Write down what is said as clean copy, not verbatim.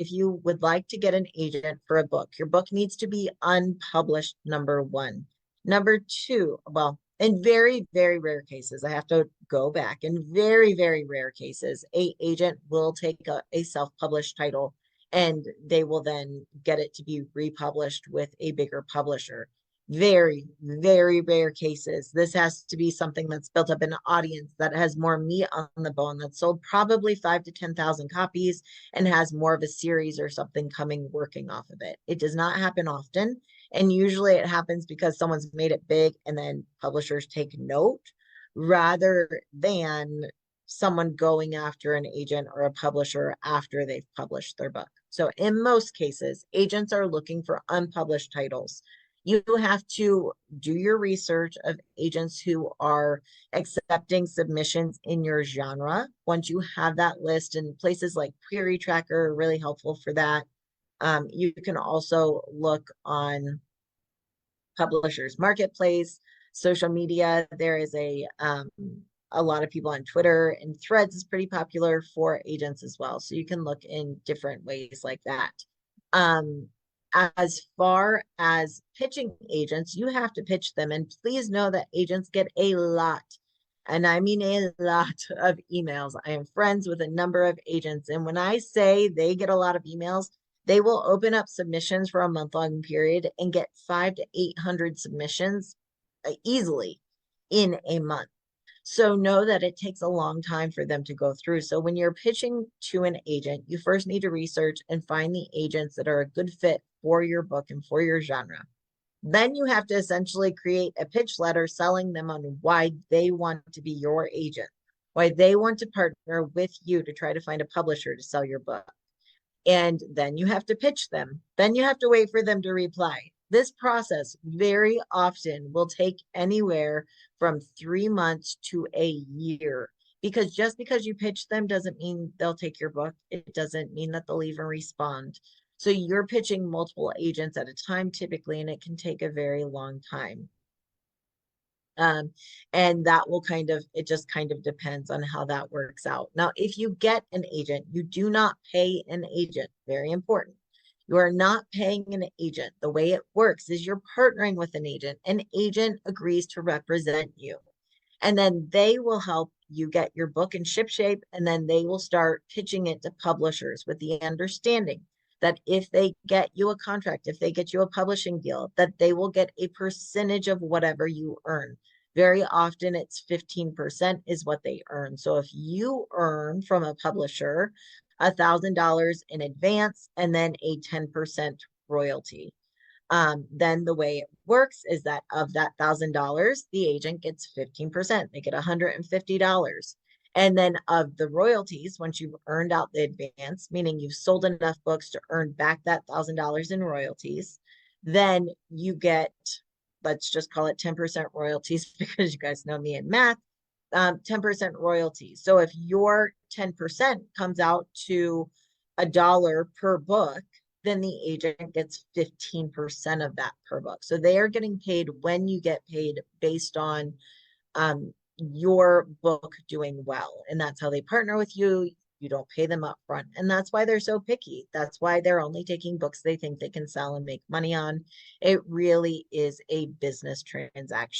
if you would like to get an agent for a book, your book needs to be unpublished, number one. Number two, well, in very, very rare cases, I have to go back. In very, very rare cases, a agent will take a self-published title and they will then get it to be republished with a bigger publisher. Very, very rare cases. This has to be something that's built up an audience that has more meat on the bone, that's sold probably 5 to 10,000 copies and has more of a series or something coming working off of it. It does not happen often. And usually it happens because someone's made it big and then publishers take note rather than someone going after an agent or a publisher after they've published their book. So in most cases, agents are looking for unpublished titles. You have to do your research of agents who are accepting submissions in your genre. Once you have that list, and places like Query Tracker are really helpful for that. You can also look on Publishers Marketplace, social media. There is a lot of people on Twitter, and Threads is pretty popular for agents as well. So you can look in different ways like that. Um, as far as pitching agents, you have to pitch them. And please know that agents get a lot, and I mean a lot of emails. I am friends with a number of agents. And when I say they get a lot of emails, they will open up submissions for a month-long period and get 500 to 800 submissions easily in a month. So know that it takes a long time for them to go through. So when you're pitching to an agent, you first need to research and find the agents that are a good fit for your book and for your genre. Then you have to essentially create a pitch letter selling them on why they want to be your agent, why they want to partner with you to try to find a publisher to sell your book. And then you have to pitch them. Then you have to wait for them to reply. This process very often will take anywhere from 3 months to a year, because just because you pitch them doesn't mean they'll take your book. It doesn't mean that they'll even respond. So you're pitching multiple agents at a time typically, and it can take a very long time. And that will it just kind of depends on how that works out. Now, if you get an agent, you do not pay an agent. Very important. You are not paying an agent. The way it works is you're partnering with an agent. An agent agrees to represent you, and then they will help you get your book in ship shape, and then they will start pitching it to publishers with the understanding that if they get you a contract, if they get you a publishing deal, that they will get a percentage of whatever you earn. Very often it's 15% is what they earn. So if you earn from a publisher $1,000 in advance and then a 10% royalty, then the way it works is that of that $1,000, the agent gets 15%. They get $150. And then of the royalties, once you've earned out the advance, meaning you've sold enough books to earn back that $1,000 in royalties, then you get, let's just call it 10% royalties because you guys know me in math, 10% royalties. So if your 10% comes out to $1 per book, then the agent gets 15% of that per book. So they are getting paid when you get paid based on your book doing well. And that's how they partner with you. You don't pay them up front. And that's why they're so picky. That's why they're only taking books they think they can sell and make money on. It really is a business transaction.